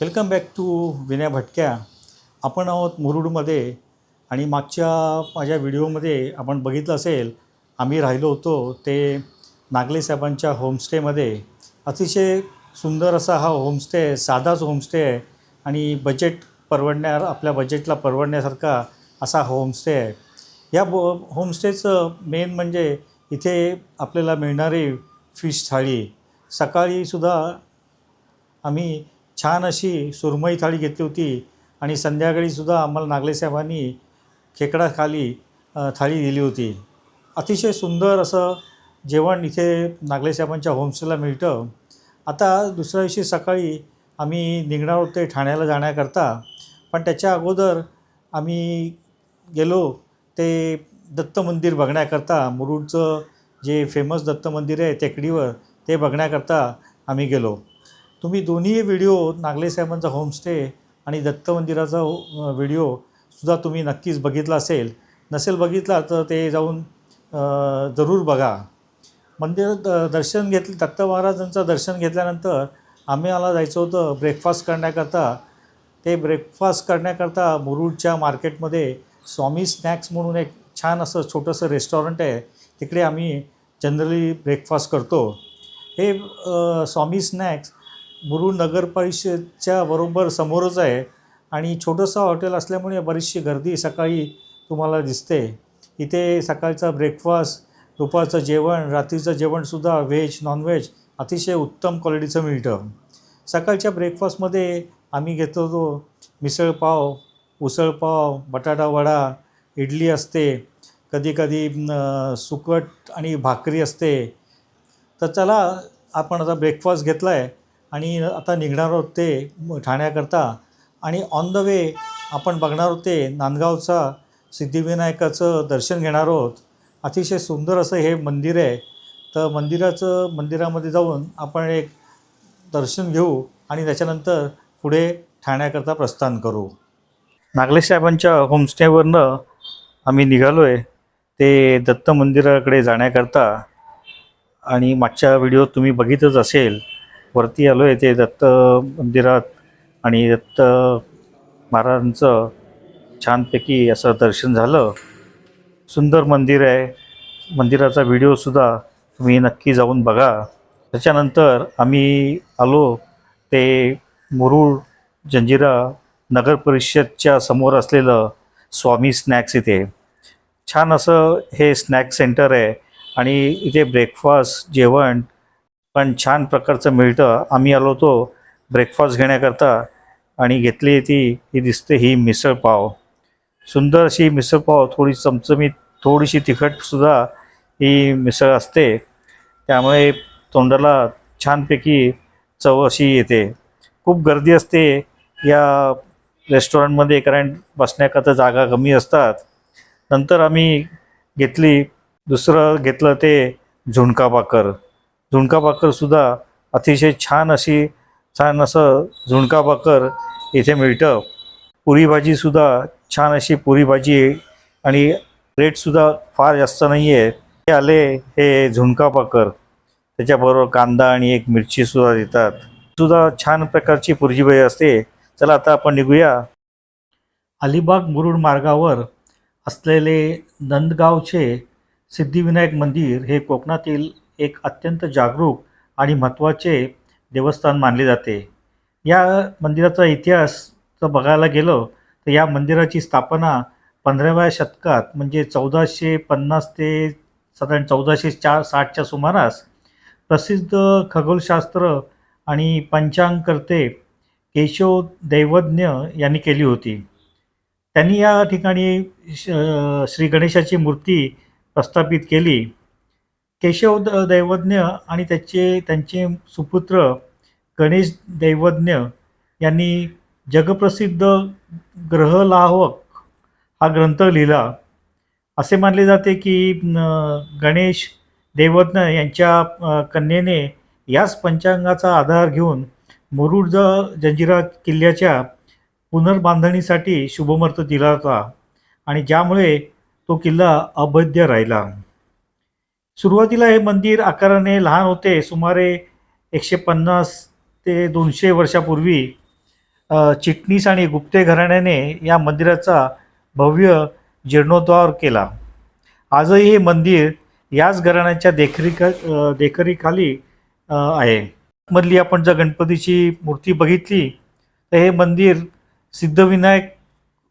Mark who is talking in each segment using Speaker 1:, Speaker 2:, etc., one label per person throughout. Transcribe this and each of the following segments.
Speaker 1: Welcome back to Vinay भटक्या. आपण आहोत मुरुडमध्ये आणि मागच्या माझ्या व्हिडिओमध्ये आपण बघितलं असेल, आम्ही राहिलो होतो ते नागले साहेबांच्या होमस्टेमध्ये. अतिशय सुंदर असा हा होमस्टे आहे, साधाच होमस्टे आहे आणि आपल्या बजेटला परवडण्यासारखा असा होमस्टे आहे. या होमस्टेचं मेन म्हणजे इथे आपल्याला मिळणारी फिश थाळी. सकाळीसुद्धा आम्ही छान अशी सुरमई थाळी घेतली होती आणि संध्याकाळीसुद्धा आम्हाला नागले साहेबांनी खेकडाखाली थाळी दिली होती. अतिशय सुंदर असं जेवण इथे नागले साहेबांच्या होमस्टेला मिळतं. आता दुसऱ्या दिवशी सकाळी आम्ही निघणार होते ठाण्याला जाण्याकरता, पण त्याच्या अगोदर आम्ही गेलो ते दत्त मंदिर बघण्याकरता. मुरुडचं जे फेमस दत्त मंदिर आहे टेकडीवर, ते बघण्याकरता आम्ही गेलो. तुम्ही दोन्ही व्हिडिओ, नागले साहेबांचा होमस्टे आणि दत्त मंदिराचा व्हिडिओसुद्धा तुम्ही नक्कीच बघितला असेल. नसेल बघितला तर ते जाऊन जरूर बघा. मंदिरात दर्शन दत्त महाराजांचं दर्शन घेतल्यानंतर आम्हाला जायचं होतं ब्रेकफास्ट करण्याकरता. ते ब्रेकफास्ट करण्याकरता मुरुडच्या मार्केटमध्ये स्वामी स्नॅक्स म्हणून एक छान असं छोटंसं रेस्टॉरंट आहे. तिकडे आम्ही जनरली ब्रेकफास्ट करतो. हे स्वामी स्नॅक्स मुरुड नगर परिषदच्या बरोबर समोरच आहे आणि छोटंसं हॉटेल असल्यामुळे बरीचशी गर्दी सकाळी तुम्हाला दिसते. इथे सकाळचा ब्रेकफास्ट, दुपारचं जेवण, रात्रीचं जेवणसुद्धा व्हेज नॉनव्हेज अतिशय उत्तम क्वालिटीचं मिळतं. सकाळच्या ब्रेकफास्टमध्ये आम्ही घेतो तो मिसळपाव, उसळपाव, बटाटा वडा, इडली असते, कधीकधी सुकट आणि भाकरी असते. तर चला, आपण आता ब्रेकफास्ट घेतला आहे आणि आता निघणार आहोत ते ठाण्याकरता. आणि ऑन द वे आपण बघणार होते नांदगावचा सिद्धिविनायकाचं दर्शन घेणार आहोत. अतिशय सुंदर असं हे मंदिर आहे. तर मंदिरामध्ये जाऊन आपण एक दर्शन घेऊ आणि त्याच्यानंतर पुढे ठाण्याकरता प्रस्थान करू. नागले साहेबांच्या होमस्टेवरनं आम्ही निघालो आहे ते दत्त मंदिराकडे जाण्याकरता. आणि मागच्या व्हिडिओ तुम्ही बघितच असेल, वरती आलो आहे ते दत्त मंदिरात आणि दत्त महाराजांचं छानपैकी असं दर्शन झालं. सुंदर मंदिर आहे. मंदिराचा व्हिडिओसुद्धा तुम्ही नक्की जाऊन बघा. त्याच्यानंतर आम्ही आलो ते मुरुड जंजिरा नगर परिषदच्या समोर असलेलं स्वामी स्नॅक्स. इथे छान असं हे स्नॅक्स सेंटर आहे आणि इथे ब्रेकफास्ट जेवण पण छान प्रकारचं मिळतं. आम्ही आलो होतो ब्रेकफास्ट घेण्याकरता आणि घेतली ही दिसते ही मिसळपाव. सुंदर अशी मिसळपाव, थोडी चमचमीत, थोडीशी तिखटसुद्धा ही मिसळ असते. त्यामुळे तोंडाला छानपैकी चव अशी येते. खूप गर्दी असते या रेस्टॉरंटमध्ये, कारण बसण्याकरता जागा कमी असतात. नंतर आम्ही दुसरं घेतलं ते झुणका भाकर. झुणका भाकरसुद्धा अतिशय छान असं झुणका भाकर इथे मिळतं. पुरी भाजीसुद्धा छान अशी पुरी भाजी आणि रेटसुद्धा फार जास्त नाही आहे. हे आले हे झुणका भाकर, त्याच्याबरोबर कांदा आणि एक मिरचीसुद्धा देतात. सुद्धा छान प्रकारची पुरी भाजी असते. चला आता आपण निघूया. अलिबाग मुरुड मार्गावर असलेले नंदगावचे सिद्धिविनायक मंदिर हे कोकणातील एक अत्यंत जागरूक आणि महत्त्वाचे देवस्थान मानले जाते. या मंदिराचा इतिहास जर बघायला गेलो तर या मंदिराची स्थापना 15व्या शतकात, म्हणजे 1450 ते साधारण 1460च्या सुमारास प्रसिद्ध खगोलशास्त्र आणि पंचांगकर्ते केशव दैवज्ञ यांनी केली होती. त्यांनी या ठिकाणी श्री गणेशाची मूर्ती प्रस्थापित केली. केशव दैवज्ञ आणि त्यांचे सुपुत्र गणेश दैवज्ञ यांनी जगप्रसिद्ध ग्रहलाहक हा ग्रंथ लिहिला. असे मानले जाते की गणेश दैवज्ञ यांच्या कन्येने याच पंचांगाचा आधार घेऊन मुरुड जंजिरा किल्ल्याच्या पुनर्बांधणीसाठी शुभमुहूर्त दिला होता आणि ज्यामुळे तो किल्ला अभेद्य राहिला. सुरुवातीला हे मंदिर आकाराने लहान होते. सुमारे 150 ते 200 वर्षापूर्वी चिटणीस आणि गुप्ते घराण्याने या मंदिराचा भव्य जीर्णोद्धार केला. आजही हे मंदिर याच घराण्याच्या देखरेखीखाली आहे. मधली आपण जर गणपतीची मूर्ती बघितली तर हे मंदिर सिद्धविनायक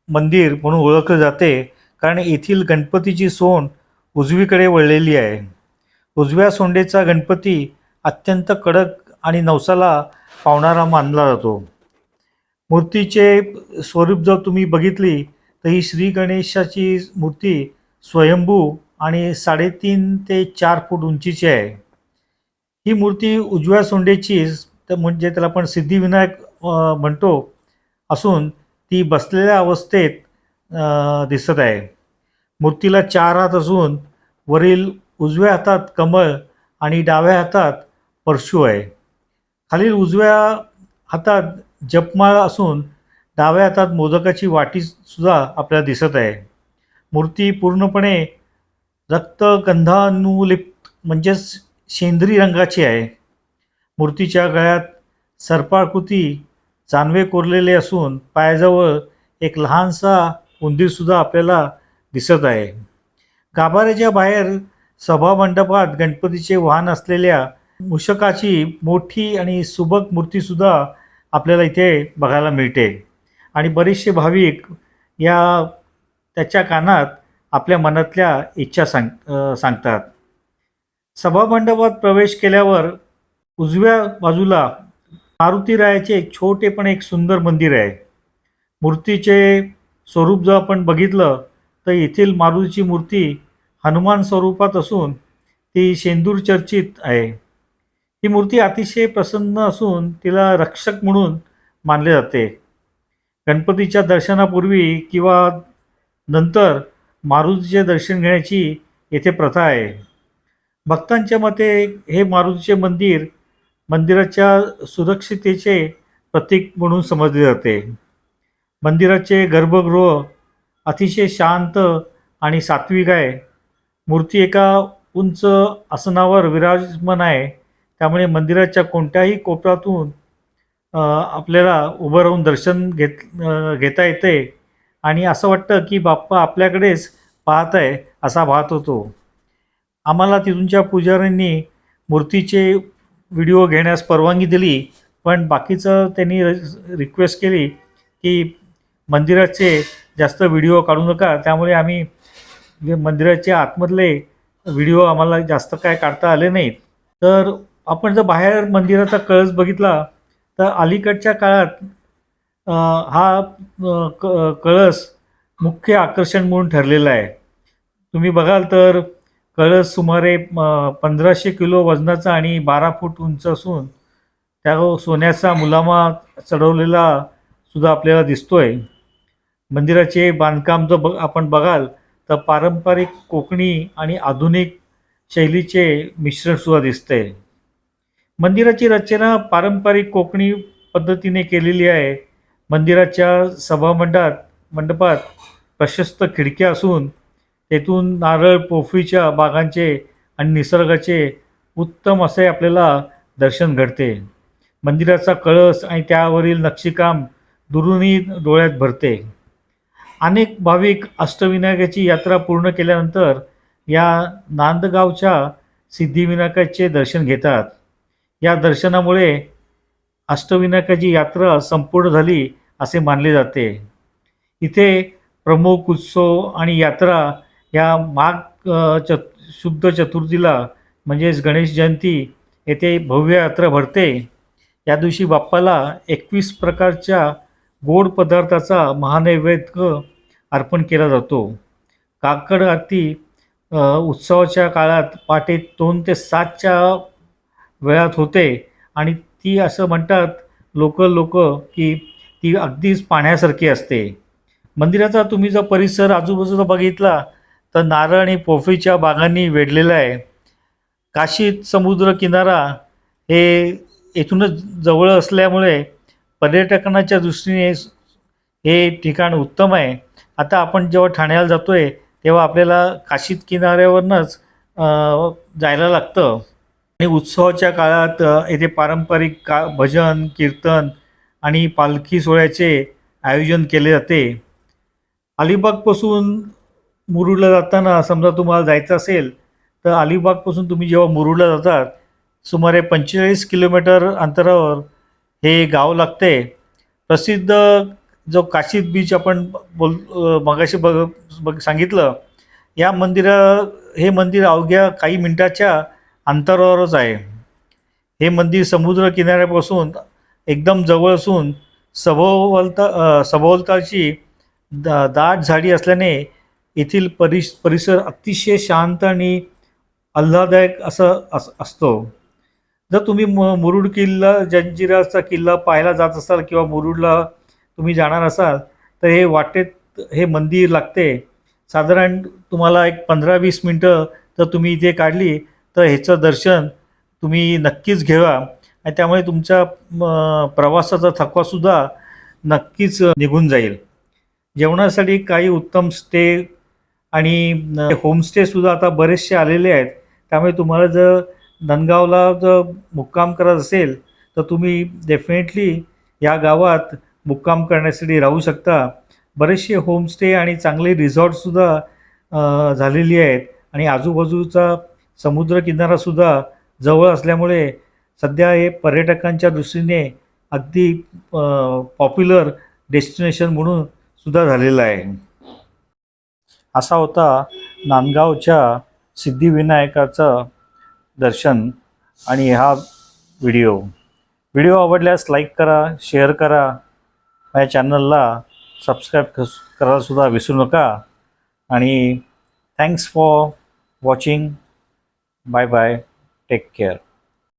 Speaker 1: मंदिर म्हणून ओळखले जाते, कारण येथील गणपतीची सोंड उजवीकडे वळलेली आहे. उजव्या सोंडेचा गणपती अत्यंत कडक आणि नवसाला पावणारा मानला जातो. मूर्तीचे स्वरूप जर तुम्ही बघितली तर ही श्री गणेशाची मूर्ती स्वयंभू आणि 3.5 ते 4 फूट उंचीची आहे. ही मूर्ती उजव्या सोंडेची, तर म्हणजे त्याला आपण सिद्धिविनायक म्हणतो, असून ती बसलेल्या अवस्थेत दिसत आहे. मूर्तीला 4 हात असून वरील उजव्या हातात कमळ आणि डाव्या हातात परशू आहे. खालील उजव्या हातात जपमाळ असून डाव्या हातात मोदकाची वाटीसुद्धा आपल्याला दिसत आहे. मूर्ती पूर्णपणे रक्तगंधानुलिप्त म्हणजेच शेंद्री रंगाची आहे. मूर्तीच्या गळ्यात सर्पाकृती जानवे कोरलेले असून पायाजवळ एक लहानसा उंदीरसुद्धा आपल्याला दिसत आहे. गाभाऱ्याच्या बाहेर सभामंडपात गणपतीचे वाहन असलेल्या मूषकाची मोठी आणि सुबक मूर्तीसुद्धा आपल्याला इथे बघायला मिळते. आणि बरेचसे भाविक त्याच्या कानात आपल्या मनातल्या इच्छा सांगतात. सभामंडपात प्रवेश केल्यावर उजव्या बाजूला मारुतीरायाचे एक छोटे पण एक सुंदर मंदिर आहे. मूर्तीचे स्वरूप जर आपण बघितलं तर येथील मारुतीची मूर्ती हनुमान स्वरूपात असून ती शेंदूर चर्चित आहे. ही मूर्ती अतिशय प्रसन्न असून तिला रक्षक म्हणून मानले जाते. गणपतीच्या दर्शनापूर्वी किंवा नंतर मारुतीचे दर्शन घेण्याची येथे प्रथा आहे. भक्तांच्या मते हे मारुतीचे मंदिराच्या सुरक्षिततेचे प्रतीक म्हणून समजले जाते. मंदिराचे गर्भगृह अतिशय शांत आणि सात्विक आहे. मूर्ती एका उंच आसनावर विराजमान आहे, त्यामुळे मंदिराच्या कोणत्याही कोपऱ्यातून आपल्याला उभं राहून दर्शन घेता येते आणि असं वाटतं की बाप्पा आपल्याकडेच पाहत आहे असा भास होतो. आम्हाला तिथूनच्या पुजाऱ्यांनी मूर्तीचे व्हिडिओ घेण्यास परवानगी दिली, पण बाकीचं त्यांनी रिक्वेस्ट केली की मंदिराचे जास्त व्हिडिओ काढू नका, त्यामुळे आम्ही मंदिराच्या आतमधले व्हिडिओ आम्हाला जास्त काय काढता आले नाहीत. तर आपण जर बाहेर मंदिराचा कळस बघितला तर अलीकडच्या काळात हा कळस मुख्य आकर्षण म्हणून ठरलेला आहे. तुम्ही बघाल तर कळस सुमारे 1500 किलो वजनाचा आणि 12 फूट उंच असून त्या सोन्याचा मुलामा चढवलेला सुद्धा आपल्याला दिसतोय. मंदिराचे बांधकाम जर आपण बघाल तर पारंपरिक कोकणी आणि आधुनिक शैलीचे मिश्रणसुद्धा दिसते. मंदिराची रचना पारंपरिक कोकणी पद्धतीने केलेली आहे. मंदिराच्या मंडपात प्रशस्त खिडक्या असून तेथून नारळ पोफळीच्या बागांचे आणि निसर्गाचे उत्तम असे आपल्याला दर्शन घडते. मंदिराचा कळस आणि त्यावरील नक्षीकाम दुरूनही डोळ्यात भरते. अनेक भाविक अष्टविनायकाची यात्रा पूर्ण केल्यानंतर या नांदगावच्या सिद्धिविनायकाचे दर्शन घेतात. या दर्शनामुळे अष्टविनायकाची यात्रा संपूर्ण झाली असे मानले जाते. इथे प्रमुख उत्सव आणि यात्रा या शुद्ध चतुर्थीला म्हणजेच गणेश जयंती येथे भव्य यात्रा भरते. या दिवशी बाप्पाला 21 प्रकारच्या गोड पदार्थाचा महानैवेद्य अर्पण केला जातो. काकड आरती उत्सवाच्या काळात पहाटे 2 ते 7च्या वेळात होते आणि ती असं म्हणतात लोक की ती अगदीच पाहण्यासारखी असते. मंदिराचा तुम्ही जर परिसर आजूबाजूला बघितला तर नारळ आणि पोफळीच्या बागांनी वेढलेला आहे. काशीत समुद्र किनारा हे येथूनच जवळ असल्यामुळे पर्यटकांच्या दृष्टीने हे ठिकाण उत्तम आहे. आता आपण जेव्हा ठाण्याला जातोय तेव्हा आपल्याला काशीत किनाऱ्यावरनंच जायला लागतं. आणि उत्सवाच्या काळात येथे पारंपरिक भजन कीर्तन आणि पालखी सोहळ्याचे आयोजन केले जाते. अलिबागपासून मुरुडला जाताना समजा तुम्हाला जायचं असेल तर अलिबागपासून तुम्ही जेव्हा मुरुडला जातात सुमारे 45 किलोमीटर अंतरावर हे गाव लागते. प्रसिद्ध जो काशीद बीच आपण मगाशी सांगितलं, या हे मंदिर अवघ्या काही मिनिटाच्या अंतरावरच आहे. हे मंदिर समुद्र किनाऱ्यापासून एकदम जवळ असून सभोवतालची दाट झाडी असल्याने येथील परिसर अतिशय शांत आणि आल्हाददायक असतो. जर तुम्ही मुरुड किल्ला, जंजिराचा किल्ला पाहायला जात असाल किंवा मुरुडला तुम्ही जाणार असाल तर हे वाटेत हे मंदिर लागते. साधारण तुम्हाला एक 15-20 मिनटं जर तुम्ही इथे काढली तर ह्याचं दर्शन तुम्ही नक्कीच घ्यावा आणि त्यामुळे तुमच्या प्रवासाचा थकवासुद्धा नक्कीच निघून जाईल. जेवणासाठी काही उत्तम स्टे आणि होमस्टेसुद्धा आता बरेचसे आलेले आहेत. त्यामुळे तुम्हाला जर धनगावला जर मुक्काम करत असेल तर तुम्ही डेफिनेटली या गावात मुक्काम करण्यासाठी राहू शकता. बरेचसे होमस्टे आणि चांगले रिसॉर्टसुद्धा झालेली आहेत आणि आजूबाजूचा समुद्रकिनारासुद्धा जवळ असल्यामुळे सध्या हे पर्यटकांच्या दृष्टीने अगदी पॉप्युलर डेस्टिनेशन म्हणून सुद्धा झालेलं आहे. असा होता नांदगावच्या सिद्धिविनायकाचं दर्शन आणि हा व्हिडिओ आवडल्यास लाईक करा, शेअर करा, माझ्या चॅनलला सबस्क्राईब करायला सुद्धा विसरू नका आणि thanks for watching. Bye bye, take care.